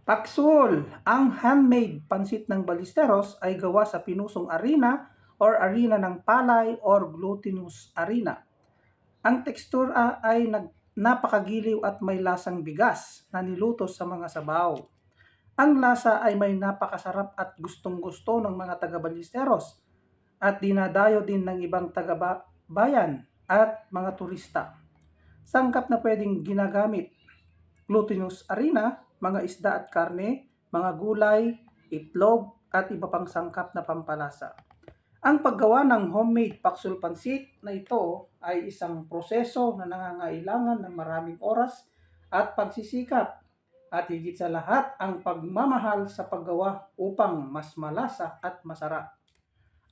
Paksol, ang handmade pansit ng Ballesteros ay gawa sa pinusong arena or arena ng palay or glutinous arena. Ang tekstura ay napakagiliw at may lasang bigas na niluto sa mga sabaw. Ang lasa ay may napakasarap at gustong-gusto ng mga taga-Ballesteros at dinadayo din ng ibang taga-bayan at mga turista. Sangkap na pwedeng ginagamit: glutinous arena, mga isda at karne, mga gulay, itlog, at iba pang sangkap na pampalasa. Ang paggawa ng homemade paksol pansit na ito ay isang proseso na nangangailangan ng maraming oras at pagsisikap, at higit sa lahat ang pagmamahal sa paggawa upang mas malasa at masarap.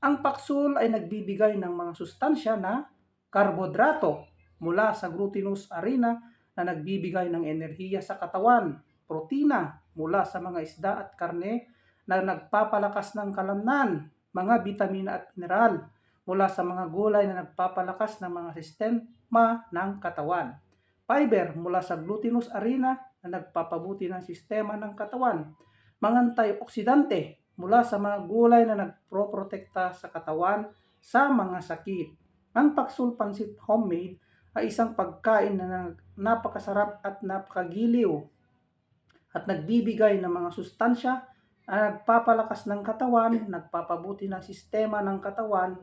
Ang paksol ay nagbibigay ng mga sustansya na karbohidrato mula sa glutinous arena na nagbibigay ng enerhiya sa katawan, protina mula sa mga isda at karne na nagpapalakas ng kalamnan, mga bitamina at mineral mula sa mga gulay na nagpapalakas ng mga sistema ng katawan, fiber mula sa glutinous arena na nagpapabuti ng sistema ng katawan, mga antioxidante mula sa mga gulay na nagproprotekta sa katawan sa mga sakit. Ang paksol pansit homemade ay isang pagkain na napakasarap at napakagiliw at nagbibigay ng mga sustansya na nagpapalakas ng katawan, nagpapabuti ng sistema ng katawan.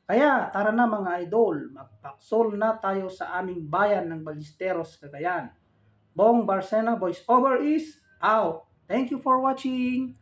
Kaya tara na mga idol, magpaksol na tayo sa aming bayan ng Ballesteros, Cagayan. Bong Barcena voice over is out. Thank you for watching.